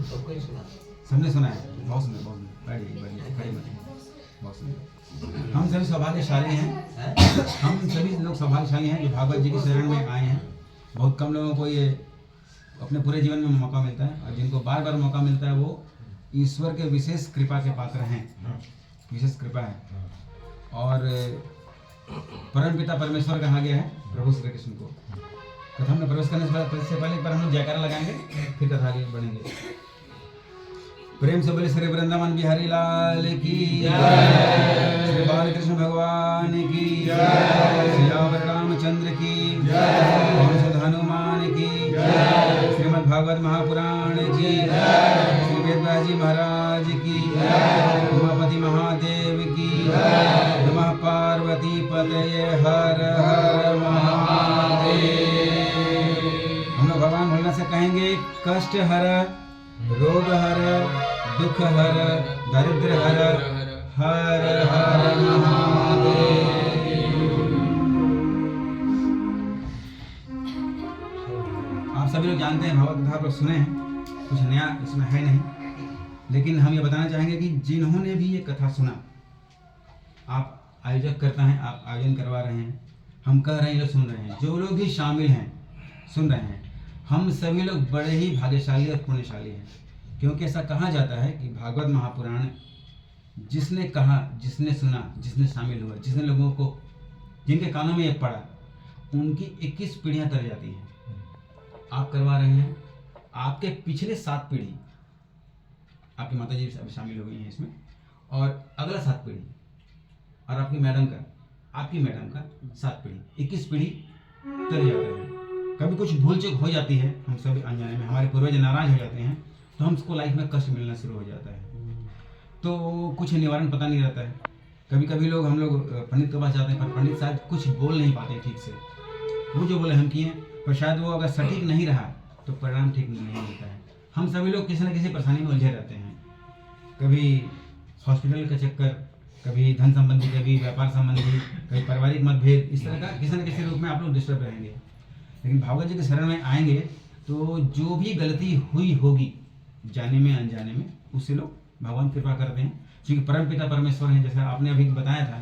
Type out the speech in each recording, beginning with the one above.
सबको ही सुना, सबने सुना है, बहुत सुंदर, बहुत सुंदर, बढ़िया खड़ी मत, बहुत सुंदर। हम सभी सौभाग्यशाली हैं, हम सभी लोग सौभाग्यशाली हैं जो भागवत जी की शरण में आए हैं। बहुत कम लोगों को ये अपने पूरे जीवन में मौका मिलता है, और जिनको बार बार मौका मिलता है वो ईश्वर के विशेष कृपा के पात्र हैं, विशेष कृपा है। और परम पिता परमेश्वर कहा गया है प्रभु श्री कृष्ण को। कथा में प्रवेश करने से पहले एक बार हम लोग जयकारा लगाएंगे, फिर कथा आगे बढ़ेंगे। प्रेम से बोले श्री वृंदावन बिहारी लाल की जय, श्री बालकृष्ण भगवान की जय, श्री रामचंद्र की जय, पवन सुत हनुमान की जय, श्रीमद् भागवत महापुराण की जय, श्री वेदव्यास जी महाराज की जय, उमापति महादेव की जय, नमः पार्वती पतये हर हर महादेव। हम लोग भगवान भोलेनाथ से कहेंगे कष्ट हर, रोग हर, दुख हर, दरिद्र हर, हर हर महादेव। आप सभी लोग जानते हैं, भगवत कथा आप लोग सुने हैं, कुछ नया इसमें है नहीं, लेकिन हम ये बताना चाहेंगे कि जिन्होंने भी ये कथा सुना, आप आयोजक करता है, आप आयोजन करवा रहे हैं, हम कह रहे हैं, लोग सुन रहे हैं, जो लोग भी शामिल हैं सुन रहे हैं, हम सभी लोग बड़े ही भाग्यशाली और पुण्यशाली हैं। क्योंकि ऐसा कहा जाता है कि भागवत महापुराण जिसने कहा, जिसने सुना, जिसने शामिल हुआ, जिसने लोगों को, जिनके कानों में ये पड़ा, उनकी 21 पीढ़ियां तर जाती हैं। आप करवा रहे हैं, आपके पिछले 7 पीढ़ी, आपकी माता जी शामिल हो गई हैं इसमें, और अगला 7 पीढ़ी, और आपकी मैडम का 7 पीढ़ी, 21 पीढ़ी तर जाते हैं। कभी कुछ भूल चूक हो जाती है, हम सभी अनजाने में, हमारे पूर्वज नाराज हो जाते हैं, तो हमको लाइफ में कष्ट मिलना शुरू हो जाता है, तो कुछ निवारण पता नहीं रहता है। कभी कभी हम लोग पंडित के पास जाते हैं, पर पंडित शायद कुछ बोल नहीं पाते ठीक से, वो जो बोले हम किए, पर शायद वो अगर सटीक नहीं रहा तो परिणाम ठीक नहीं होता है। हम सभी लोग किसी न किसी परेशानी में उलझे रहते हैं, कभी हॉस्पिटल का चक्कर, कभी धन संबंधी, कभी व्यापार संबंधी, कभी पारिवारिक मतभेद, इस तरह का किसी न किसी रूप में आप लोग डिस्टर्ब रहेंगे। लेकिन भागवत जी के शरण में आएंगे तो जो भी गलती हुई होगी जाने में अनजाने में, उससे लोग भगवान कृपा करते हैं, क्योंकि परम पिता परमेश्वर हैं। जैसा आपने अभी बताया था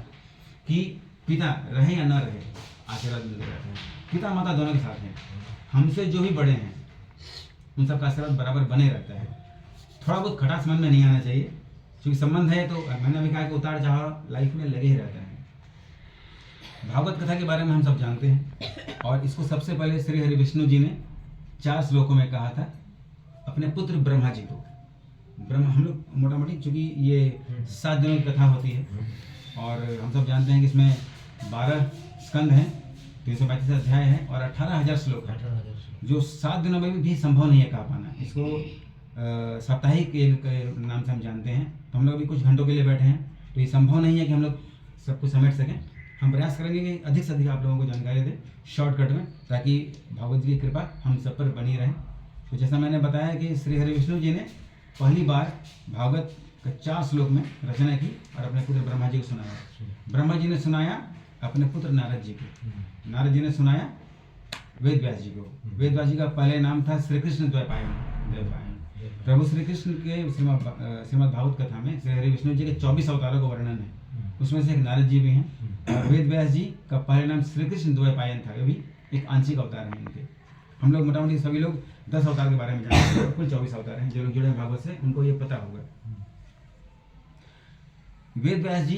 कि पिता रहे या न रहे आशीर्वाद मिलते रहते हैं, पिता माता दोनों के साथ हैं, हमसे जो भी बड़े हैं उन सबका आशीर्वाद बराबर बने रहता है। थोड़ा बहुत खटास मन में नहीं आना चाहिए, क्योंकि संबंध है तो मैंने अभी कहा कि उतार चढ़ाव लाइफ में लगे ही रहता है। भागवत कथा के बारे में हम सब जानते हैं, और इसको सबसे पहले श्री हरि विष्णु जी ने 4 श्लोकों में कहा था अपने पुत्र ब्रह्मा जी को। हम लोग मोटा मोटी, चूँकि ये 7 दिनों की कथा होती है, और हम सब जानते हैं कि इसमें 12 स्कंद हैं, 335 अध्याय हैं, और 18,000 श्लोक हैं, जो 7 दिनों में भी संभव नहीं है कहा पाना। इसको साप्ताहिक के नाम से हम जानते हैं, तो हम लोग अभी कुछ घंटों के लिए बैठे हैं, तो ये संभव नहीं है कि हम लोग सब कुछ समेट सकें। हम प्रयास करेंगे कि अधिक से अधिक आप लोगों को जानकारी दें शॉर्टकट में, ताकि भागवत जी की कृपा हम सब पर बनी रहे। तो जैसा मैंने बताया कि श्री हरि विष्णु जी ने पहली बार भागवत का 4 श्लोक में रचना की और अपने पुत्र ब्रह्मा जी को सुनाया। ब्रह्मा जी ने सुनाया अपने पुत्र नारद जी को, नारद जी ने सुनाया वेदव्यास जी को। वेदव्यास जी का पहले नाम था श्री कृष्ण द्वैपायन। प्रभु श्री कृष्ण के श्रीमद् भागवत कथा में श्री हरि विष्णु जी के 24 अवतारों का वर्णन है, उसमें से एक नारद जी भी हैं। और वेदव्यास जी का पहले नाम श्री कृष्ण द्वैपायन था, ये भी एक आंशिक अवतार है इनके। हम लोग मोटामोटी सभी लोग 10 अवतार के बारे में जानते हैं, कुल 24 अवतार हैं। जो लोग जुड़े हैं भागवत से उनको ये पता होगा। वेदव्यास जी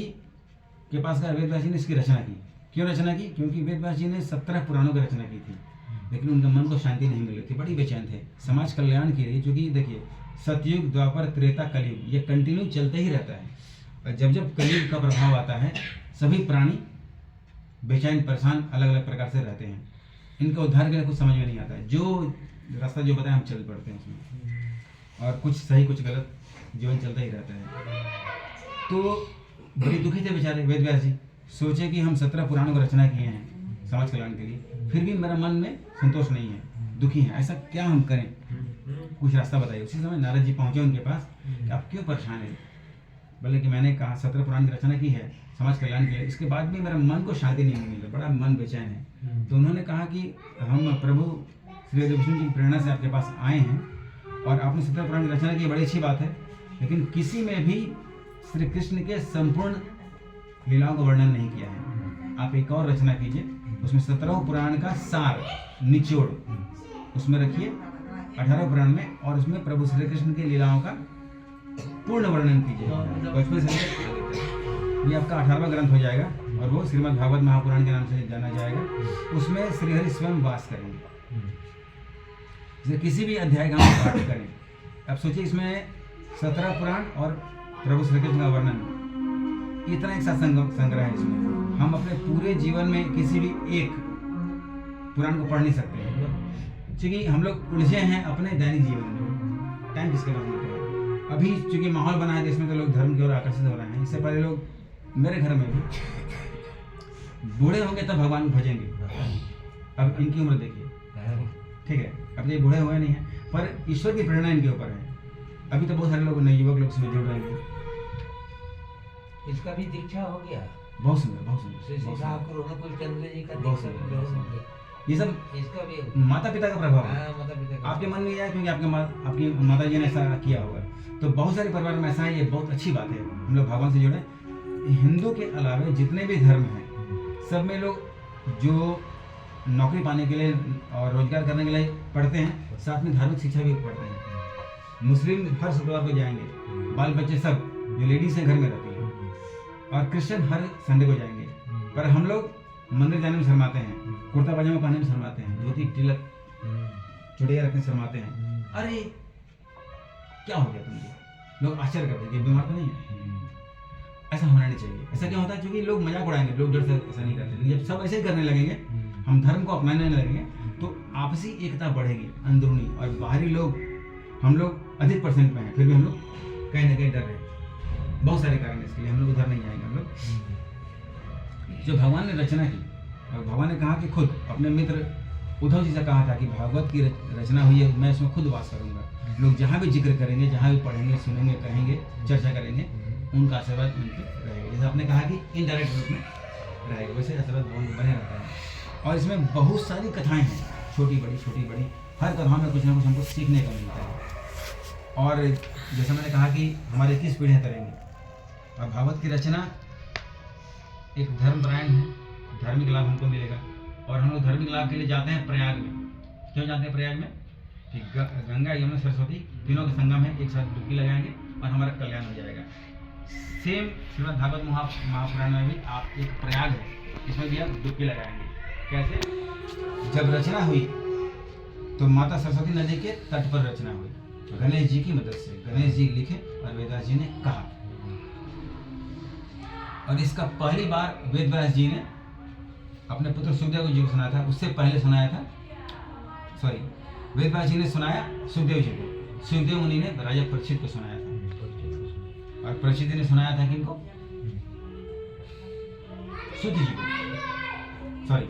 के पास का, वेदव्यास जी ने इसकी रचना की। क्यों रचना की? क्योंकि वेदव्यास जी ने 17 पुराणों की रचना की थी, लेकिन उनके मन को शांति नहीं मिल रही थी, बड़ी बेचैन थे, समाज कल्याण की रही। क्योंकि देखिए, सतयुग, द्वापर, त्रेता, कलयुग, ये कंटिन्यू चलते ही रहता है, और जब जब कलयुग का प्रभाव आता है सभी प्राणी बेचैन, परेशान, अलग अलग प्रकार से रहते हैं। इनका उद्धार के लिए कुछ समझ में नहीं आता है, जो रास्ता जो बताया हम चल पड़ते हैं उसमें, और कुछ सही कुछ गलत, जीवन चलता ही रहता है। तो बड़ी दुखी थे बेचारे वेदव्यास जी। सोचे कि हम 17 पुराणों की रचना किए हैं समाज कल्याण के लिए, फिर भी मेरा मन में संतोष नहीं है, दुखी है, ऐसा क्या हम करें, कुछ रास्ता बताइए। उसी समय नारद जी पहुंचे उनके पास कि आप क्यों परेशान हैं। बोले कि मैंने कहा 17 पुराण की रचना की है समाज कल्याण के लिए, इसके बाद भी मेरा मन को शांति नहीं मिल रहा, बड़ा मन बेचैन है। तो उन्होंने कहा कि हम प्रभु श्री विष्णु जी की प्रेरणा से आपके पास आए हैं, और आपने 17 पुराण की रचना की, बड़ी अच्छी बात है, लेकिन किसी में भी श्री कृष्ण के संपूर्ण लीलाओं का वर्णन नहीं किया है। आप एक और रचना कीजिए, उसमें 17 पुराण का सार निचोड़ उसमें रखिए 18 पुराण में, और उसमें प्रभु श्री कृष्ण की लीलाओं का पूर्ण वर्णन कीजिए। बचपन से ये आपका 18वां ग्रंथ हो जाएगा, और वो श्रीमद् भागवत महापुराण के नाम से जाना जाएगा। उसमें श्रीहरि स्वयं वास करेंगे, जैसे किसी भी अध्याय का हम पाठ करें। अब सोचिए, इसमें 17 पुराण और प्रभु श्री कृष्ण का वर्णन, इतना एक संग्रह है। इसमें हम अपने पूरे जीवन में किसी भी एक पुराण को पढ़ नहीं सकते हैं, क्योंकि हम लोग उलझे हैं अपने दैनिक जीवन में। टाइम किसके पास मिलता है? अभी चूंकि माहौल बना है देश में, तो लोग धर्म की ओर आकर्षित हो रहे हैं। इससे पहले लोग, मेरे घर में भी बूढ़े होंगे तब भगवान को भजेंगे। अब इनकी उम्र देखिए, ठीक है, अब ये बूढ़े हुए नहीं हैं, पर ईश्वर की प्रेरणा इनके ऊपर है। अभी तो बहुत सारे लोग नए युवक लोग इसमें जुड़ रहे हैं। इसका भी दीक्षा हो गया, बहुत सुंदर, बहुत सुंदर। ये सब इसका भी माता पिता का प्रभाव है। माता पिता आपके मन में यह है क्योंकि आपकी माता जी ने ऐसा किया होगा, तो बहुत सारे परिवार में ऐसा है। ये बहुत अच्छी बात है, हम लोग भगवान से जुड़े। हिंदू के अलावे जितने भी धर्म हैं, सब में लोग जो नौकरी पाने के लिए और रोजगार करने के लिए पढ़ते हैं, साथ में धार्मिक शिक्षा भी पढ़ते हैं। मुस्लिम हर शुक्रवार को जाएंगे, बाल बच्चे सब जो लेडीज हैं घर में रहती हैं, और क्रिश्चियन हर संडे को जाएंगे। पर हम लोग मंदिर जाने में शर्माते हैं, कुर्ता पजामा पहनने में शर्माते हैं, धोती तिलक चुड़िया रखने शर्माते हैं। अरे क्या हो गया तुमको? लोग आश्चर्य करते हैं कि बीमार तो नहीं है। ऐसा होना नहीं चाहिए। ऐसा क्या होता है? क्योंकि लोग मजाक उड़ाएंगे, लोग डर से ऐसा नहीं करते। जब सब ऐसे ही करने लगेंगे, हम धर्म को अपनाने लगेंगे, तो आपसी एकता बढ़ेगी, अंदरूनी और बाहरी लोग, हम लोग अधिक परसेंट में हैं, फिर भी हम लोग कहीं ना कहीं डर रहे हैं। बहुत सारे कारण है इसके लिए, हम लोग उधर नहीं जाएंगे। हम लोग जो भगवान ने रचना की, और भगवान ने कहा कि खुद अपने मित्र उद्धव जी से कहा था कि भागवत की रचना हुई है, मैं इसमें खुद वास करूंगा। लोग जहाँ भी जिक्र करेंगे, जहाँ भी पढ़ेंगे, सुनेंगे, कहेंगे, चर्चा करेंगे, उनका आशीर्वाद उनके रहेगा। जैसे आपने कहा कि इनडायरेक्ट रूप में रहेगा, वैसे आशीर्वाद बने रहता है। और इसमें बहुत सारी कथाएं हैं, छोटी बड़ी। हर कथा में कुछ ना कुछ हमको सीखने का मिलता है। और जैसा मैंने कहा कि हमारे 21 पीढ़ियाँ करेंगे। और भागवत की रचना एक धर्मपरायण है, धार्मिक लाभ हमको मिलेगा। और हम लोग धार्मिक लाभ के लिए जाते हैं प्रयाग में। क्यों जाते हैं प्रयाग में? कि गंगा यमुना सरस्वती तीनों का संगम है, एक साथ डुबकी लगाएंगे और हमारा कल्याण हो जाएगा। सेम श्रीमद् भागवत महापुराण में भी आप एक प्रयाग है, इसमें भी आप डुबकी लगाएंगे। कैसे? जब रचना हुई तो माता सरस्वती नदी के तट पर रचना हुई, गणेश जी की मदद से। गणेश जी लिखे और वेदव्यास जी ने कहा। और इसका पहली बार वेदव्यास जी ने अपने पुत्र सुखदेव जी को सुनाया था। उससे पहले सुनाया था, वेदव्यास जी ने सुनाया सुखदेव जी को, सुखदेव मुनि ने राजा परीक्षित को सुनाया था, और परीक्षित ने सुनाया था किनको? सुध जी को।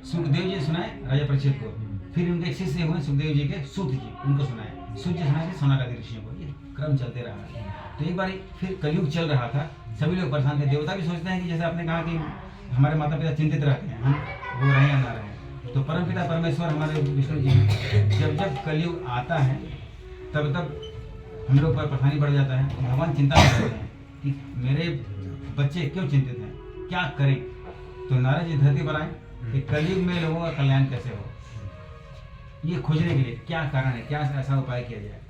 सुखदेव जी सुनाए राजा परीक्षित को, फिर उनके एक शिष्य हुए सुखदेव जी के सूत जी, उनको सुनाए। सूत जी सुनाए थे सौनकादि ऋषियों को। ये क्रम चलते रहा। तो एक बार फिर कलयुग चल रहा था, सभी लोग परेशान थे। देवता भी सोचते हैं कि जैसे आपने कहा कि हमारे माता पिता चिंतित रहते हैं, हम वो रहें या ना रहें, तो परम पिता परमेश्वर हमारे विष्णु जी जब कलयुग आता है, तब हम लोग पर परेशानी बढ़ जाता है। तो भगवान चिंता करते हैं कि मेरे बच्चे क्यों चिंतित हैं, क्या करें। तो नारद जी धरती पर आए कि कलयुग में लोगों का कल्याण कैसे हो, ये खोजने के लिए क्या कारण है, क्या ऐसा उपाय किया जाए।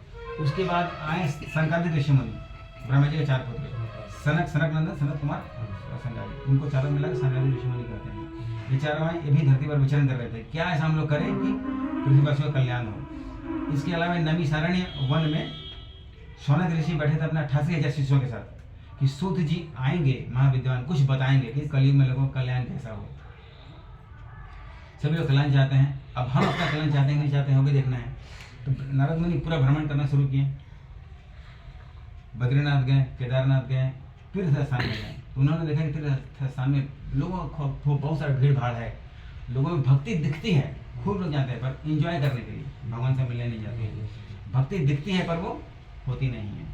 उसके बाद आए सनकादिक ऋषि मुनि, ब्रह्मा जी के 4 पुत्र, सनक नंदन, सनत कुमार और सनकादिक। इनको चारों मिलाकर सनकादिक ऋषि मुनि कहते हैं। ये चारों आए, ये भी धरती पर विचरण कर रहे थे, क्या ऐसा हम लोग करें कि पृथ्वीवासियों का कल्याण हो। इसके अलावा नैमिषारण्य वन में शौनक ऋषि बैठे थे अपने 88,000 शिष्यों के साथ, कि सूत जी आएंगे महाविद्वान, कुछ बताएंगे कि कलयुग में लोगों का कल्याण कैसा हो। सभी लोग कल्याण चाहते हैं। अब हम अपना कल्याण चाहते हैं नहीं चाहते हैं, वो भी देखना है। तो नारद मुनि पूरा भ्रमण करना शुरू किए। बद्रीनाथ गए, केदारनाथ गए, तीर्थ स्थान में गए। तो उन्होंने देखा कि तीर्थ स्थान में लोगों को बहुत सारा भीड़ भाड़ है, लोगों में भक्ति दिखती है, खूब लोग जाते हैं, पर एंजॉय करने के लिए, भगवान से मिलने नहीं जाते। भक्ति दिखती है पर वो होती नहीं है।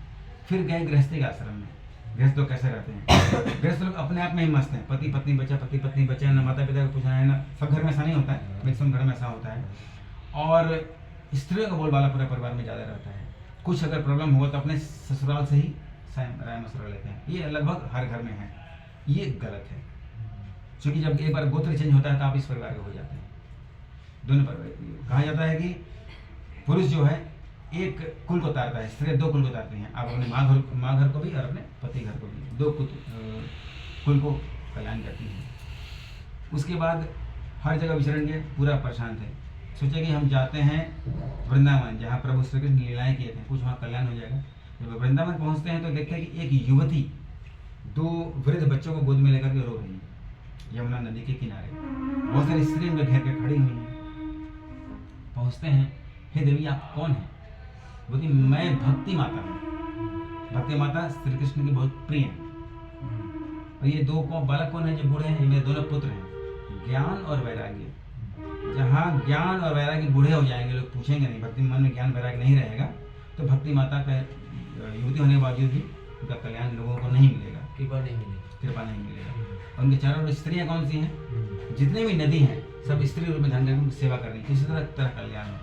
फिर गए गृहस्थी के आश्रम में। गृहस्थ लोग कैसे रहते हैं? गृहस्थ लोग अपने आप में ही मस्त हैं, पति पत्नी बच्चा, न माता पिता को पूछना है, ना। सब घर में ऐसा नहीं होता है, मैक्सिमम घर में ऐसा होता है। और स्त्रियों का बोलबाला पूरे परिवार में ज़्यादा रहता है। कुछ अगर प्रॉब्लम होगा तो अपने ससुराल से ही राय मशवरा लेते हैं। ये लगभग हर घर में है, ये गलत है। क्योंकि जब एक बार गोत्र चेंज होता है तो आप इस परिवार के हो जाते हैं। दोनों परिवार कहा जाता है कि पुरुष जो है एक कुल को तारता है, स्त्री 2 कुल को तारती हैं। आप अपने माँ घर को भी और अपने पति घर को भी 2 कुल को कल्याण करती हैं। उसके बाद हर जगह विचरण के पूरा परेशान थे। सोचे कि हम जाते हैं वृंदावन, जहाँ प्रभु श्री कृष्ण लीलाएँ किए थे, कुछ वहाँ कल्याण हो जाएगा। जब वृंदावन पहुँचते हैं तो देखते हैं कि एक युवती 2 वृद्ध बच्चों को गोद में लेकर के रो रही है यमुना नदी के किनारे। बहुत सारी स्त्रियाँ उनके घेर के खड़ी हुई हैं। पहुँचते हैं, हे देवी आप कौन हैं? बोलती मैं भक्ति माता हूँ। भक्ति माता श्री कृष्ण की बहुत प्रिय है। और ये 2 बालक कौन है जो बूढ़े हैं? ये मेरे 2 पुत्र हैं, ज्ञान और वैराग्य। जहाँ ज्ञान और वैराग्य बूढ़े हो जाएंगे, लोग पूछेंगे नहीं, भक्ति मन में ज्ञान वैराग्य नहीं रहेगा, तो भक्ति माता का युवती होने के बावजूद भी उनका कल्याण लोगों को नहीं मिलेगा, कृपा नहीं मिलेगा। उनके चारों स्त्रियाँ कौन सी हैं? जितने भी नदी हैं सब स्त्री रूप में ध्यान करके सेवा करनी, किसी तरह कल्याण हो।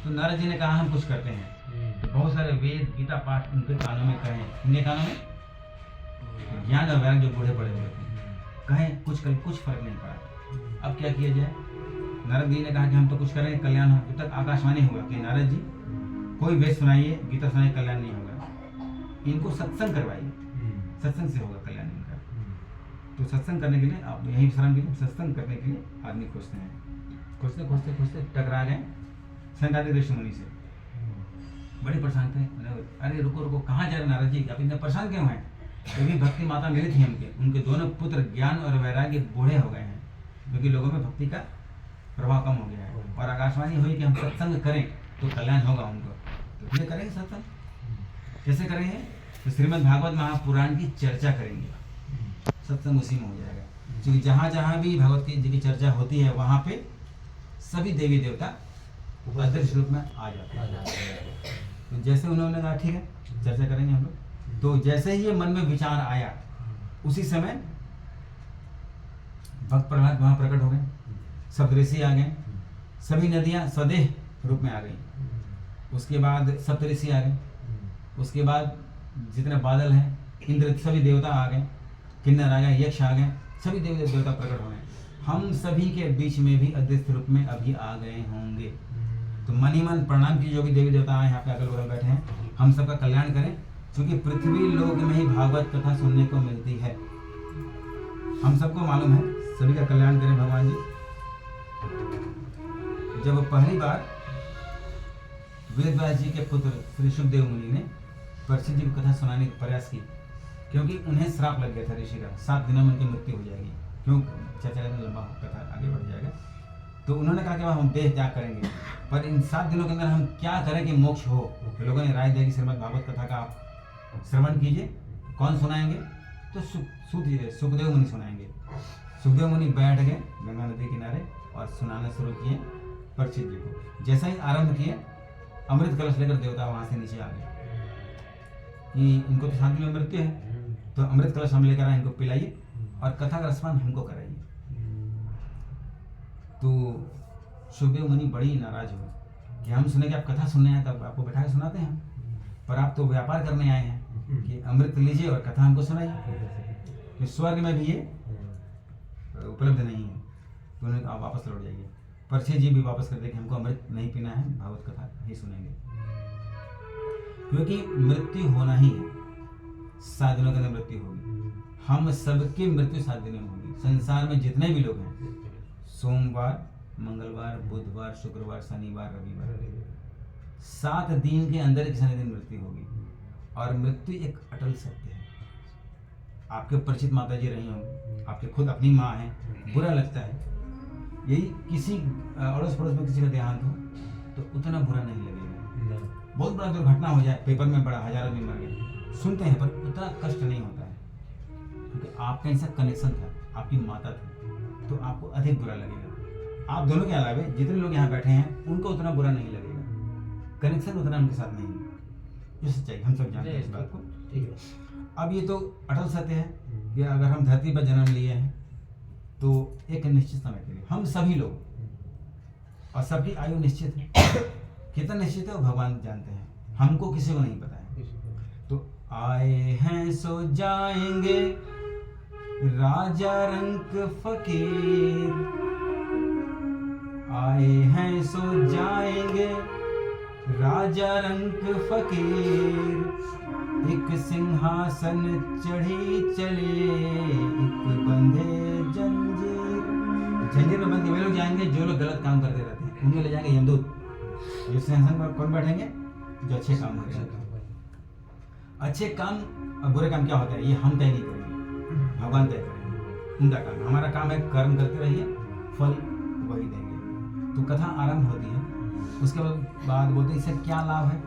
तो नारद जी ने कहा हम कुछ करते हैं। तो बहुत सारे वेद गीता पाठ उनके कानों में कहें, इनके कानों में ज्ञान और वैराग्य जो बूढ़े पड़े हुए थे कहें, कुछ फर्क नहीं पड़ा। अब क्या किया जाए? नारद जी ने कहा कि हम तो कुछ करेंगे कल्याण हो। जब तक आकाशवाणी हुआ कि नारद जी कोई वेद सुनाइए, गीता सुनाइए, कल्याण नहीं होगा, इनको सत्संग करवाइए, सत्संग से होगा कल्याण इनका। तो सत्संग करने के लिए आप यही शरण भी, सत्संग करने के लिए आदमी खोजते हैं। खोजते टकरा गए सनकादिक ऋषि मुनि से। बड़े परेशान थे। अरे रुको, कहाँ जा रहे नारद जी, आप इतने परेशान क्यों हैं? कभी भक्ति माता मिली थी उनके 2 पुत्र ज्ञान और वैराग्य बूढ़े हो गए हैं, क्योंकि लोगों में भक्ति का प्रभाव कम हो गया है। और आकाशवाणी हुई कि हम सत्संग करें तो कल्याण होगा उनको। तो ये करेंगे सत्संग, कैसे करेंगे? तो श्रीमद् भागवत महापुराण की चर्चा करेंगे, सत्संग उसी में हो जाएगा। क्योंकि जहाँ भी भगवत जी की चर्चा होती है वहाँ पे सभी देवी देवता अदृश्य रूप में आ जाते हैं। तो जैसे उन्होंने कहा ठीक है चर्चा करेंगे हम लोग, तो जैसे ही ये मन में विचार आया उसी समय भक्त प्रहलाद वहाँ प्रकट हो गए, सब ऋषि आ गए, सभी नदियाँ स्वदेह रूप में आ गई। उसके बाद सप्तऋषि आ गए, उसके बाद जितने बादल हैं, इंद्र, सभी देवता आ गए, किन्नर आ गए, यक्ष आ गए, सभी देवता प्रकट हो गए। हम सभी के बीच में भी अदृश्य रूप में अभी आ गए होंगे। तो मन ही मन प्रणाम कीजिए, जो भी देवी देवता आए यहाँ पे अगल बगल बैठे हैं, हम सबका कल्याण करें, क्योंकि पृथ्वी लोक में ही भागवत कथा सुनने को मिलती है। हम सबको मालूम है, सभी का कल्याण करें भगवान जी। जब पहली बार वेदव्यास जी के पुत्र श्री सुखदेव मुनि ने परीक्षित जी को कथा सुनाने का प्रयास की, क्योंकि उन्हें श्राप लग गया था ऋषि का, 7 दिनों में उनकी मृत्यु हो जाएगी। क्यों? चर्चा करने लंबा कथा आगे बढ़ जाएगा। तो उन्होंने कहा कि हम देह त्याग करेंगे, पर इन 7 दिनों के अंदर हम क्या करें कि मोक्ष हो। तो लोगों ने राय दिया कि श्रीमद् भागवत कथा का आप श्रवण कीजिए। कौन सुनाएंगे? तो सुखदेव मुनि सुनाएंगे। सुखदेव मुनि बैठ गए गंगा नदी किनारे और सुनाना शुरू किए परीक्षित जी को। जैसा ही आरंभ किए, अमृत कलश लेकर देवता वहां से नीचे आ गए कि इनको तो 7 दिन में मृत्यु है, तो अमृत कलश हम लेकर आए, इनको पिलाइए और कथा का रसपान हमको कराइए। तो सुखदेव मुनि बड़ी नाराज हुए कि हम सुने कि आप कथा सुनने आए, तब आपको बैठा के सुनाते हैं, पर आप तो व्यापार करने आए हैं कि अमृत लीजिए और कथा हमको सुनाइए, कि स्वर्ग में भी ये उपलब्ध नहीं है। तो उन्होंने आप वापस लौट जाइए। परीक्षित जी भी वापस कर दे कि हमको अमृत नहीं पीना है, भागवत कथा ही सुनेंगे, क्योंकि मृत्यु होना ही है। 7 दिनों के अंदर मृत्यु होगी। हम सबकी मृत्यु 7 दिनों में होगी। संसार में जितने भी लोग हैं, सोमवार, मंगलवार, बुधवार, शुक्रवार, शनिवार, रविवार, 7 दिन के अंदर किसी न दिन मृत्यु होगी। और मृत्यु एक अटल सत्य है। आपके परिचित माता जी रही होंगी, आपके खुद अपनी माँ है, बुरा लगता है। यही किसी अड़ोस पड़ोस में किसी का देहांत हो तो उतना बुरा नहीं लगेगा। बहुत बड़ा दुर्घटना हो जाए, पेपर में बड़ा 1000 आदमी मर गए, सुनते हैं, पर उतना कष्ट नहीं होता है, क्योंकि आपका इनसे कनेक्शन था, आपकी माता थी, तो आपको अधिक बुरा लगेगा। आप दोनों के अलावा जितने लोग यहाँ बैठे हैं उनको उतना बुरा नहीं लगेगा, कनेक्शन उतना उनके साथ नहीं है। ये सच्चाई हम सब जानते हैं इस बात को। ठीक है, अब ये तो अटल सत्य है कि अगर हम धरती पर जन्म लिए हैं तो एक निश्चित समय के लिए हम सभी लोग, और सबकी आयु निश्चित है, कितना निश्चित है वो भगवान जानते हैं। हमको किसी को नहीं पता है। तो आए हैं सो जाएंगे राजा रंक फकीर, आए हैं सो जाएंगे राजा रंक फकीर, एक सिंहासन चढ़ी चले एक बंधे जंजीर। जंजीर में बंधे वे लोग जाएंगे जो लोग गलत काम करते रहते हैं, उन्हें ले जाएंगे यमदूत। जो सिंहासन पर कौन बैठेंगे? जो अच्छे काम करेंगे। अच्छे काम और बुरे काम क्या होता है ये हम तय नहीं करेंगे, भगवान तय करेंगे, उनका काम। हमारा काम है कर्म करते रहिए, फल वही देंगे। तो कथा आरंभ होती है, उसके बाद बोलते हैं इससे क्या लाभ है।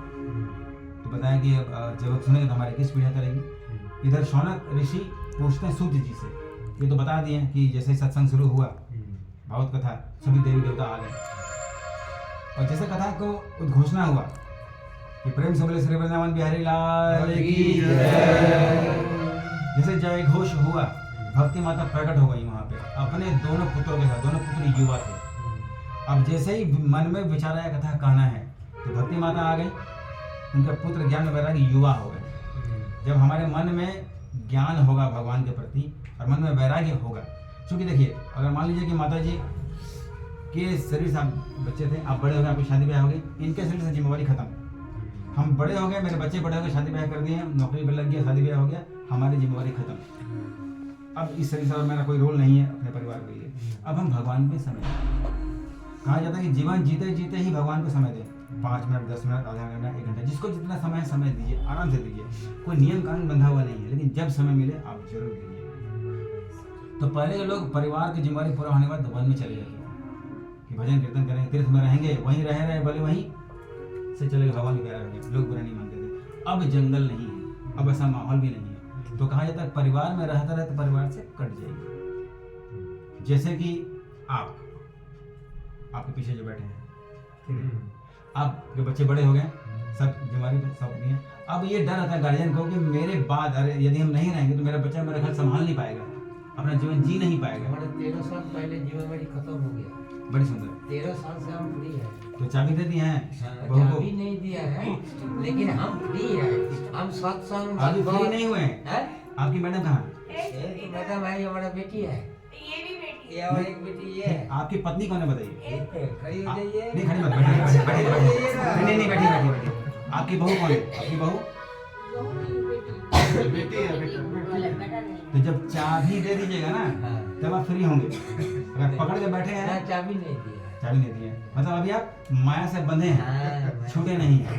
तो बताया कि जब आप सुनेंगे तो हमारी किस पीढ़ियाँ करेगी। इधर शौनक ऋषि पूछते हैं सूत जी से, ये तो बता दिए कि जैसे सत्संग शुरू हुआ, भागवत कथा, सभी देवी देवता आ गए और जैसे कथा को उद्घोषणा हुआ कि प्रेम से बोले श्री वृंदावन बिहारी लाल की जय। जैसे जय घोष हुआ, भक्ति माता प्रकट हो गई वहाँ पे अपने दोनों पुत्रों के साथ। दोनों पुत्र युवा थे। अब जैसे ही मन में विचार आया कथा कहना है तो भक्ति माता आ गई, उनके पुत्र ज्ञान वैरागी युवा हो गए। जब हमारे मन में ज्ञान होगा भगवान के प्रति और मन में वैराग्य होगा, क्योंकि देखिए अगर मान लीजिए कि माता जी के शरीर से आप बच्चे थे, आप बड़े हो गए, आपकी शादी ब्याह हो गई, इनके शरीर से जिम्मेवारी खत्म। हम बड़े हो गए, मेरे बच्चे बड़े हो गए, शादी ब्याह कर दिए, नौकरी पर लग गया, शादी ब्याह हो गया, हमारी जिम्मेवारी खत्म। अब इस शरीर से और मेरा कोई रोल नहीं है अपने परिवार के लिए। अब हम भगवान पे समय दें। कहा जाता है कि जीवन जीते जीते ही भगवान को समय दें। 5 मिनट, 10 मिनट, आधा घंटा, 1 घंटा, जिसको जितना समय है समय दीजिए, आराम से दीजिए। कोई नियम कानून बंधा हुआ नहीं है, लेकिन जब समय मिले आप जरूर दीजिए। तो पहले के लोग परिवार की जिम्मेवारी पूरा होने के बाद वन में चले जाते हैं कि भजन कीर्तन करेंगे, तीर्थ में रहेंगे, वहीं रहे भले वहीं से चले भगवान के प्यारा रहेंगे। लोग बुरा नहीं मानते थे। अब जंगल नहीं है, अब ऐसा माहौल भी नहीं है। तो कहा जाता है परिवार में रहता रहे तो परिवार से कट जाएगी। जैसे कि आपके पीछे जो बैठे हैं, आपके बच्चे बड़े हो गए, सब जिम्मेवारी सौंप दी है। अब ये डर आता है गार्जियन को कि मेरे बाद अरे यदि हम नहीं रहेंगे तो मेरा बच्चा मेरा घर संभाल नहीं पाएगा, अपना जीवन जी नहीं पाएगा। हमारा 13 साल पहले जिम्मेवारी खत्म हो गया। बड़ी सुंदर। 13 साल से हम फ्री है। तो चाबी दे दी है? चाबी नहीं दिया है, लेकिन हम फ्री है। हम सत्संग अभी फ्री नहीं हुए हैं। आपकी मैडम कहाँ? मैडम है, हमारा बेटी है, ये भी बेटी ये और एक बेटी ये है। आपकी पत्नी कौन है बताइए? खड़ी हो जाइए। नहीं खड़ी मत, बैठिए। नहीं बैठिए। आपकी बहू कौन है? आपकी बहू बेटी है। तो जब चाबी दे दीजिएगा ना तब आप फ्री होंगे। अगर पकड़ के बैठे हैं, चाबी नहीं दी है। चाबी नहीं दी है मतलब अभी आप माया से बंधे हैं, छूटे नहीं हैं।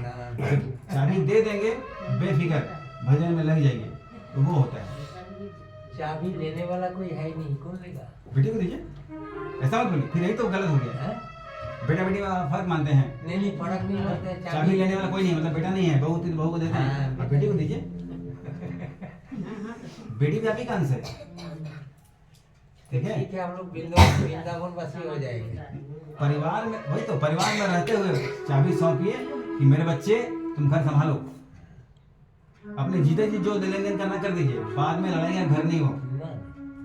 चाबी दे देंगे बेफिक्र भजन में लग जाइए, तो वो होता है। चाबी लेने वाला कोई है नहीं, कौन लेगा? बेटी को दीजिए, ऐसा मत बोलिए, फिर यही तो गलत हो गया। बेटा बेटी में फर्क मानते हैं। नहीं फर्क नहीं होता है। चाबी लेने वाला कोई नहीं, मतलब बेटा नहीं है, बहू को देते हैं, आप बेटी को दीजिए। बेटी भी आपकी कान से, ठीक है? ठीक है, हम लोग वृंदावन वासी हो जाएंगे। परिवार में वही तो, परिवार में रहते हुए चाबी सौंपिए कि मेरे बच्चे तुम घर संभालो। अपने जीते जी जो लेन देन करना कर दीजिए, बाद में लड़ाइयाँ घर नहीं हो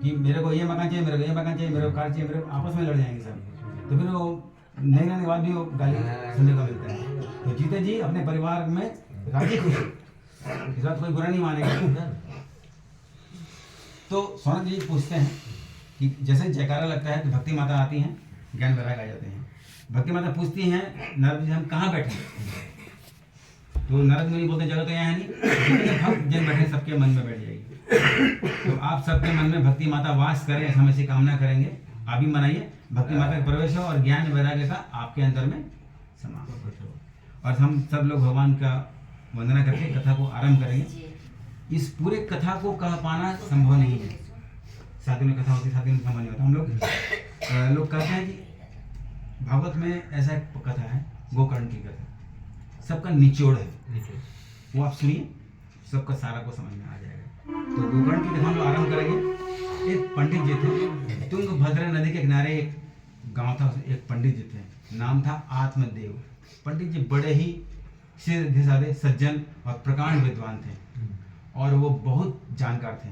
कि मेरे को ये मकान चाहिए, मेरे को ये मकान चाहिए, मेरे को कार चाहिए, मेरे आपस में लड़ जाएंगे सब। तो फिर वो नहीं रहने के बाद भी वो गाली सुनने को मिलता है। तो जीते जी अपने परिवार में राजी खुशी, इस बात कोई बुरा नहीं मानेगा। तो सोनक जी पूछते हैं कि जैसे जयकारा लगता है तो भक्ति माता आती हैं, ज्ञान वैराग आ जाते हैं। भक्ति माता पूछती हैं नारद जी हम कहाँ बैठे? तो नारद मुनि बोलते जगह तो यहाँ नहीं, जितने भक्त जन बैठे सबके मन में बैठ जाएगी। तो आप सबके मन में भक्ति माता वास करें, ऐसा हम ऐसी कामना करेंगे। आप भी मनाइए, भक्ति माता का प्रवेश हो और ज्ञान वैराग्य का आपके अंदर में समावेश हो। और हम सब लोग भगवान का वंदना करके कथा को आरंभ करेंगे। इस पूरे कथा को कह पाना संभव नहीं है। शादी में कथा होती, शादी में संभव नहीं होता। हम लोग कहते हैं कि भागवत में ऐसा एक कथा है, गोकर्ण की कथा, सबका निचोड़ है, वो आप सुनिए, सबका सारा को समझ में आ जाएगा। तो गोकर्ण की कथा हम लोग आरंभ करेंगे। एक पंडित जी थे, तुंगभद्रा नदी के किनारे एक गांव था, एक पंडित जी थे, नाम था आत्मदेव। पंडित जी बड़े ही सीधे साधे सज्जन और प्रकांड विद्वान थे और वो बहुत जानकार थे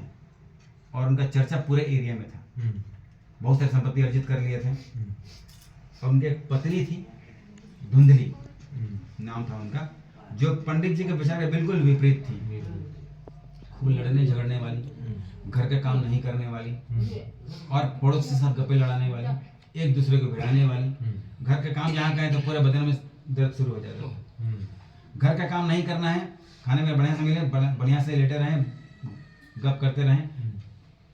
और उनका चर्चा पूरे एरिया में था। बहुत सारी संपत्ति अर्जित कर लिए थे। और उनके एक पत्नी थी, धुंधली नाम था उनका। जो पंडित जी के बेचारे बिल्कुल विपरीत थी, खूब लड़ने झगड़ने वाली, घर का काम नहीं करने वाली और पड़ोस के साथ गप्पे लड़ाने वाली, एक दूसरे को भिड़ाने वाली। घर का काम जहाँ कहें तो पूरे बदन में दर्द शुरू हो जाता है। घर का काम नहीं करना है, खाने में बढ़िया से मिले, बढ़िया से लेटे रहें, गप करते रहें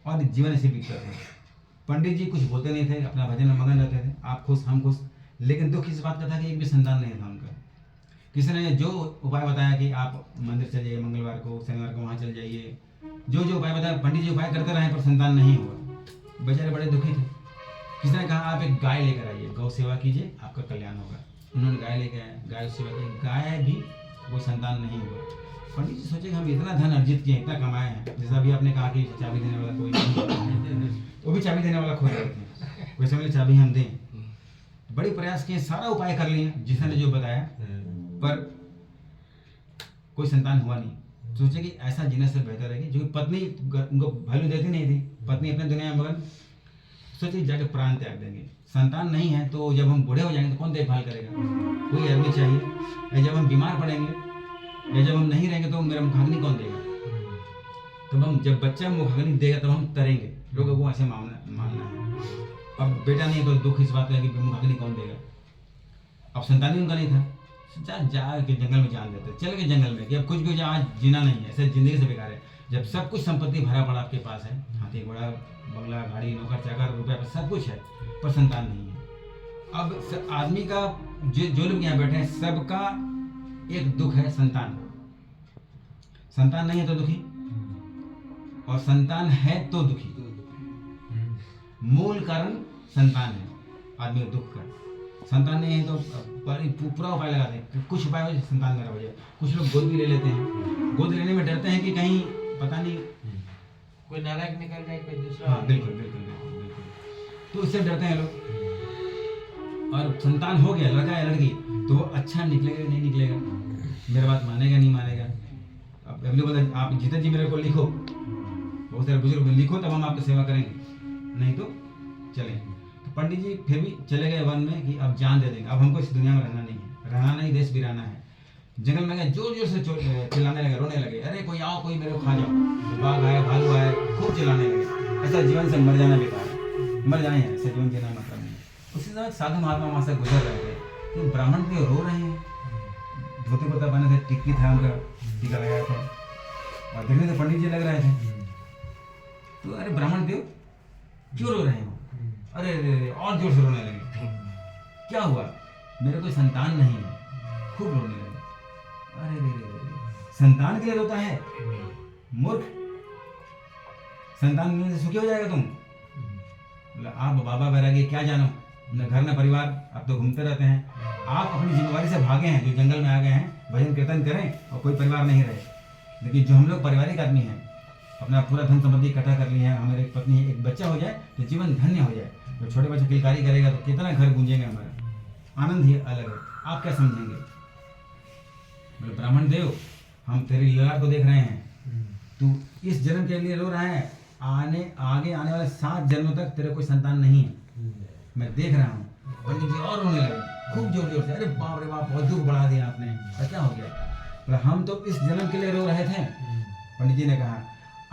और जीवन ऐसे बीतता था। पंडित जी कुछ बोलते नहीं थे, अपना भजन में मगन रहते थे, आप खुश हम खुश। लेकिन दुख इस बात का था कि एक भी संतान नहीं था उनका। किसी ने जो उपाय बताया कि आप मंदिर चल जाइए, मंगलवार को शनिवार को वहाँ चल जाइए, जो जो उपाय बताया पंडित जी उपाय करते रहे पर संतान नहीं हुआ। बेचारे बड़े दुखी थे। किसी ने कहा आप एक गाय लेकर आइए, गौ सेवा कीजिए, आपका कल्याण होगा। उन्होंने गाय लेकर आए, गाय सेवा की, गाय भी कोई संतान नहीं हुआ। पंडित जी सोचे कि हम इतना धन अर्जित किए, इतना कमाए हैं, जैसा अभी आपने कहा कि चाबी देने वाला कोई नहीं, वो भी चाबी देने वाला खोज रहे थे, वैसे वाली चाबी हम दें। बड़ी प्रयास किए, सारा उपाय कर लिए जिसने जो बताया, पर कोई संतान हुआ नहीं। सोचे कि ऐसा जीने से बेहतर है कि जो पत्नी उनको वैल्यू देती नहीं थी, पत्नी अपने दुनिया में मगन, सोचे जाके प्राण त्याग देंगे। संतान नहीं है तो जब हम बूढ़े हो जाएंगे तो कौन देखभाल करेगा, कोई आदमी चाहिए। या जब हम बीमार पड़ेंगे या जब हम नहीं रहेंगे तो मेरा मुखाग्नि कौन देगा। तब हम जब बच्चा मुखाग्नि देगा तब हम तरेंगे, लोगों को ऐसे मानना है। अब बेटा नहीं तो दुख इस बात का है कि मुखाग्नि कौन देगा। अब संतान ही उनका नहीं था, जा के जंगल में जान देते, चले गए जंगल में कि अब कुछ भी आज जीना नहीं है, ऐसे जिंदगी से बेकार है। जब सब कुछ संपत्ति भरा पड़ा आपके पास है, हाथी घोड़ा बंगला गाड़ी नौकर चाकर रुपया सब कुछ है, पर संतान नहीं है। अब आदमी का जो लोग यहाँ बैठे हैं सबका एक दुख है, संतान। संतान नहीं है तो दुखी, और संतान है तो दुखी। मूल कारण संतान है आदमी के दुख का। संतान नहीं है तो पूरा उपाय लगाते हैं, कुछ उपाय हो संतान मेरा हो जाए। कुछ लोग गोद भी ले लेते हैं, गोद लेने में डरते हैं कि कहीं पता नहीं कोई नालायक निकल जाए, कोई दूसरा। हाँ बिल्कुल बिल्कुल बिल्कुल बिल्कुल, तो इससे डरते हैं लोग। और संतान हो गया, लड़का या लड़की, तो वो अच्छा निकलेगा नहीं निकलेगा, मेरा बात मानेगा नहीं मानेगा। अब अगले बोलते आप जीता जी मेरे को लिखो, बहुत सारे बुजुर्ग लिखो तब हम आपकी सेवा करेंगे, नहीं तो चलें। तो पंडित जी फिर भी चले गए वन में कि अब जान दे देंगे, अब हमको इस दुनिया में रहना नहीं है, रहना नहीं, देश बिराना है। जंगल में गए, जोर जोर से चिल्लाने लगे, रोने लगे, अरे कोई आओ, कोई मेरे को खा जाओ। बाघ आया, भालू आया, खूब चिल्लाने लगे। ऐसा जीवन से मर जाना बेकार है, मर जाए हैं, ऐसा जीवन जीना मतलब नहीं। उसी समय साधु महात्मा वहाँ से गुजर रहे थे, तो ब्राह्मण भी रो रहे हैं, धोती कुर्ता पहने थे, टिक्की था उनका, टीका लगाया था, और देखने से पंडित जी लग रहे थे। तो अरे ब्राह्मण देव क्यों रो रहे हो? अरे अरे और जोर से रोने लगे, क्या हुआ? मेरे कोई संतान नहीं है, खूब रोने लगे। अरे रे संतान के लिए रोता है मूर्ख, संतान मिलने से सुखी हो जाएगा तुम। बोला आप बाबा बैरागी क्या जानो, न घर न परिवार, आप तो घूमते रहते हैं। आप अपनी जिम्मेवारी से भागे हैं, जो जंगल में आ गए हैं, भजन कीर्तन करें और कोई परिवार नहीं रहे। लेकिन जो हम लोग पारिवारिक आदमी हैं, अपना पूरा धन संपत्ति इकट्ठा कर लिए हैं, हमारे एक पत्नी एक बच्चा हो जाए तो जीवन धन्य हो जाए। जो छोटे बच्चे किलकारी करेगा तो कितना घर गूंजेगा, हमारा आनंद ही अलग है। आप क्या समझेंगे? बोले ब्राह्मण देव हम तेरी लीला को देख रहे हैं, तू इस जन्म के लिए रो रहा है, आगे आने वाले 7 जन्मों तक तेरे कोई संतान नहीं है, मैं देख रहा हूँ। पंडित जी और रोने लगे खूब जोर जोर से, अरे बाप रे बाप बहुत दुख बढ़ा दिया आपने, क्या हो गया? बोला हम तो इस जन्म के लिए रो रहे थे। पंडित जी ने कहा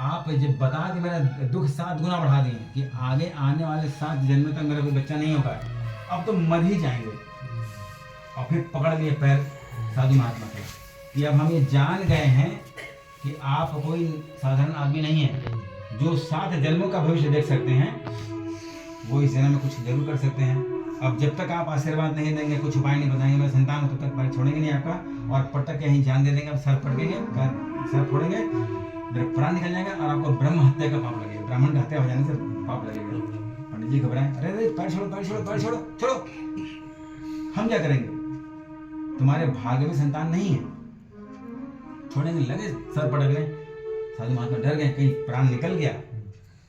आप जब बता कि मेरा दुख 7 गुना बढ़ा दिए कि आगे आने वाले 7 जन्मों तक मेरा कोई बच्चा नहीं होगा, अब तो मर ही जाएंगे। और फिर पकड़ लिए पैर साधु महात्मा के कि अब हम ये जान गए हैं कि आप कोई साधारण आदमी नहीं है, जो 7 जन्मों का भविष्य देख सकते हैं वो इस जन्म में कुछ जरूर कर सकते हैं। अब जब तक आप आशीर्वाद नहीं देंगे, कुछ उपाय नहीं बताएंगे, मेरा संतान हो तब तक पैर छोड़ेंगे नहीं आपका, और पटक के यहीं जान दे देंगे, आप सर पटकेंगे, सर फोड़ेंगे, मेरा प्राण निकल जाएगा और आपको ब्रह्म हत्या का पाप लगेगा, ब्राह्मण का हत्या हो जाने से पाप लगेगा। पंडित जी घबराए, अरे अरे पैर छोड़ो पैर छोड़ो पैर छोड़ो, छोड़ो, हम क्या करेंगे? तुम्हारे भाग्य में संतान नहीं है, छोड़ेंगे। लगे सर पटक रहे, साधु महात्मा डर गए कहीं प्राण निकल गया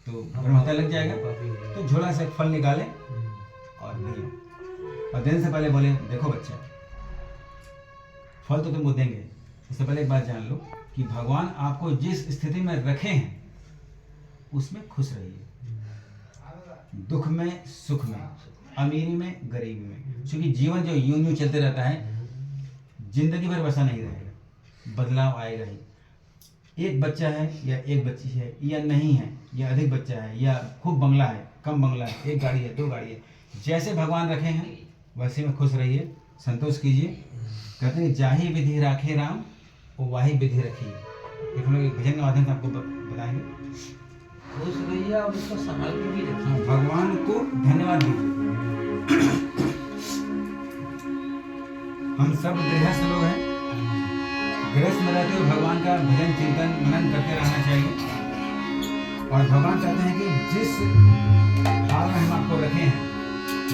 तो ब्रह्म हत्या लग जाएगा। तो झोला से एक फल निकाले और दिए, और देने से पहले बोले देखो बच्चा, फल तो तुमको देंगे, उससे पहले एक बात जान लो कि भगवान आपको जिस स्थिति में रखे हैं उसमें खुश रहिए, दुख में सुख में, अमीरी में गरीबी में, क्योंकि जीवन जो यूं यूं चलते रहता है, जिंदगी भर वैसा नहीं रहेगा। बदलाव आएगा ही। एक बच्चा है या एक बच्ची है या नहीं है या अधिक बच्चा है या खूब बंगला है कम बंगला है, एक गाड़ी है 2 गाड़ी है, जैसे भगवान रखे हैं वैसे में खुश रहिए, संतोष कीजिए। कहते हैं जाही विधि राखे राम वो वाही विधि रखिए। एक हम लोग एक भजन के माध्यम से आपको बताएंगे। खुश रहिए और उसको संभाल के भी रखिए। भगवान को धन्यवाद दीजिए। हम सब गृहस्थ लोग हैं, गृहस्थ में रहते हुए भगवान का भजन चिंतन मनन करते रहना चाहिए। और भगवान चाहते हैं कि जिस हाल में हम आपको रखे हैं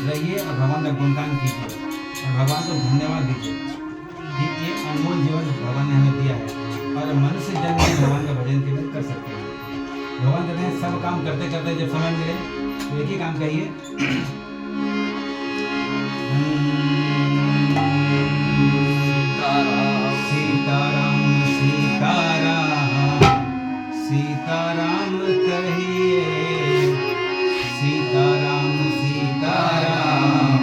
रहिए और भगवान का गुणगान कीजिए और भगवान को धन्यवाद दीजिए कि एक अनमोल जीवन भगवान ने हमें दिया है और मनुष्य जन्म में भगवान का भजन कीर्तन कर सकते हैं। भगवान कहते हैं सब काम करते करते जब समय मिले तो एक ही काम कहिए, सीताराम सीताराम सीताराम कहिए, सीताराम सीताराम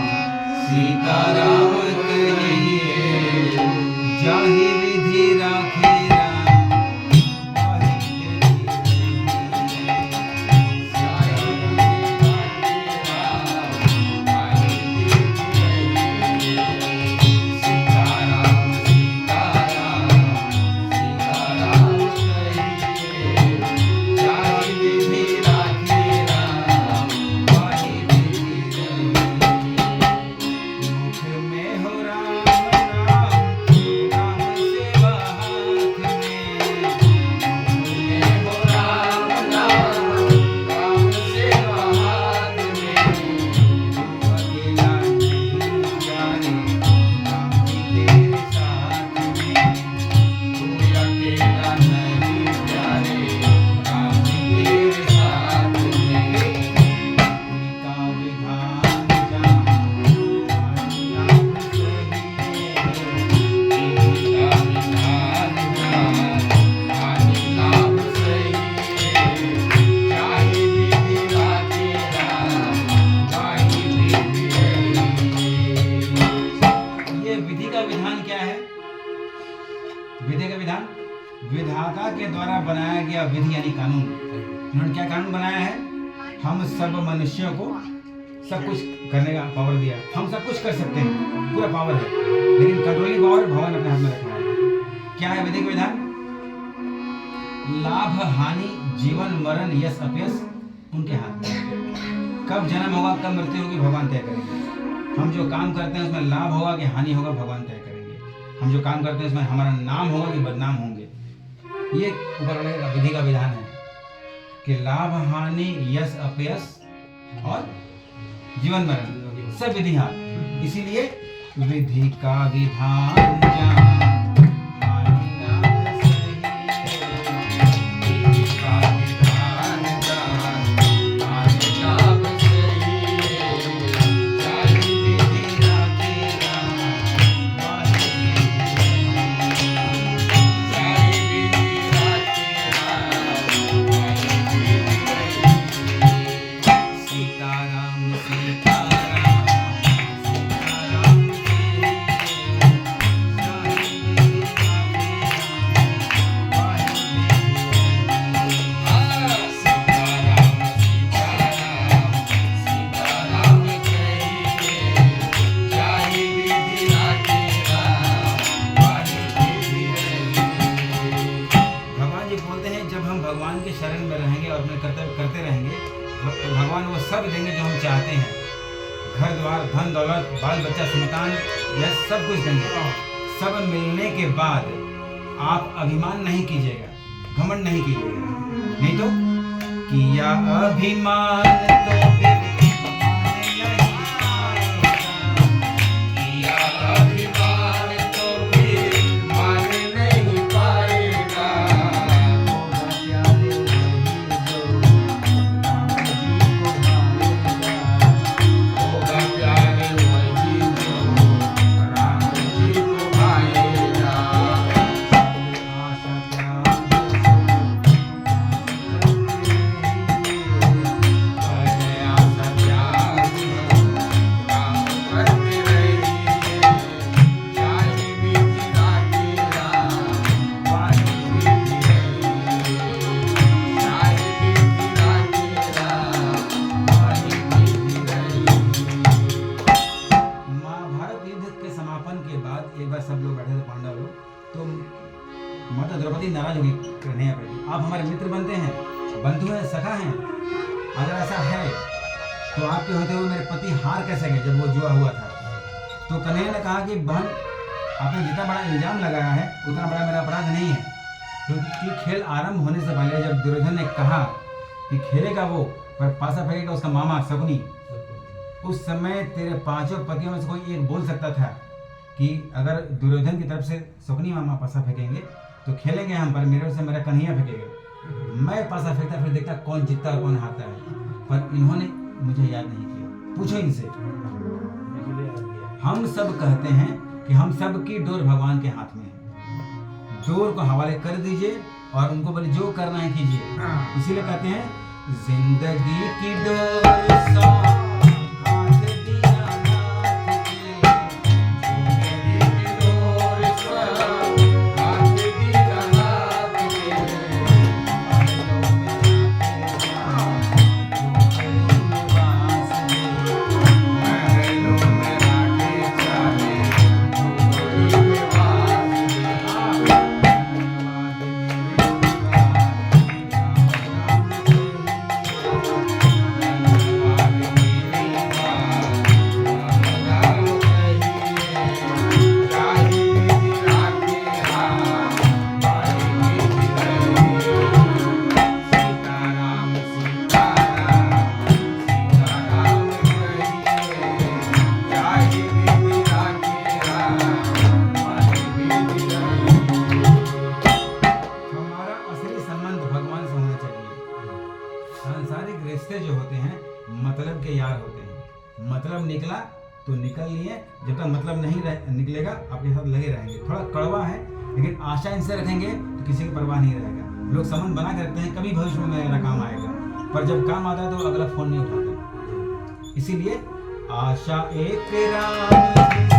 सीताराम कहिए, जाहि विधि राखे राम वाहि विधाता के द्वारा बनाया गया विधि यानी कानून। उन्होंने क्या कानून बनाया है? हम सब मनुष्यों को सब कुछ करने का पावर दिया। हम सब कुछ कर सकते हैं, पूरा पावर है, लेकिन कंट्रोलिंग पावर भगवान अपने हाथ में रखा है। क्या है विधि का विधान? लाभ हानि जीवन मरण यश अपयश उनके हाथ में। कब जन्म होगा कब मृत्यु होगी भगवान तय करेंगे। हम जो काम करते हैं उसमें लाभ होगा कि हानि होगा भगवान तय करेंगे। हम जो काम करते हैं उसमें हमारा नाम होगा कि बदनाम होंगे। ये ऊपर वाले का विधि का विधान है कि लाभ हानि यश अपयश और जीवन मरण सब विधि हाथ। इसीलिए विधि का विधान जान शरण में रहेंगे और अपने कर्तव्य करते रहेंगे तो भगवान वो सब देंगे जो हम चाहते हैं। घर द्वार धन दौलत बाल बच्चा संतान यह सब कुछ देंगे। सब मिलने के बाद आप अभिमान नहीं कीजिएगा, घमंड नहीं कीजिएगा, नहीं तो किया अभिमान तो फिर तो द्रौपदी नाराज होगी कन्हैया पर। आप हमारे मित्र बनते हैं, बंधु हैं, सखा हैं। अगर ऐसा है तो आपके होते हुए मेरे पति हार कैसे गए जब वो जुआ हुआ था। तो कन्हैया ने कहा कि बहन, आपने जितना बड़ा इल्जाम लगाया है उतना बड़ा मेरा अपराध नहीं है, क्योंकि खेल आरंभ होने से पहले जब दुर्योधन ने कहा कि खेलेगा वो पर पासा फेंकेगा उसका मामा शकुनी, उस समय तेरे पांचों पतियों में से कोई एक बोल सकता था कि अगर दुर्योधन की तरफ से शकुनी मामा पासा फेंकेंगे तो खेलेंगे हम, पर मेरे से मेरा कन्हैया फेंकेगा। मैं पासा फेंकता फिर देखता कौन जीतता और कौन हारता है, पर इन्होंने मुझे याद नहीं किया। पूछो इनसे। हम सब कहते हैं कि हम सब की डोर भगवान के हाथ में है, डोर को हवाले कर दीजिए और उनको बोले जो करना है कीजिए। इसीलिए कहते हैं जिंदगी की डोर हाथ दिया नाथ के, जिंदगी की डोर हाथ दिया नाथ के, महलों में राखे चाहे झोपड़ी में वास हमारा असली संबंध भगवान से होना चाहिए। सांसारिक रिश्ते जो होते हैं मतलब के यार होते हैं। मतलब निकला तो निकल लिए, जब तक मतलब नहीं निकलेगा आपके साथ लगे रहेंगे। थोड़ा कड़वा है लेकिन आशा इनसे रखेंगे तो किसी की परवाह नहीं रहेगा। लोग संबंध बना के रखते हैं कभी भविष्य में मेरा काम आएगा, पर जब काम आता है तो अगला फोन नहीं उठाता। इसीलिए आशा एक राम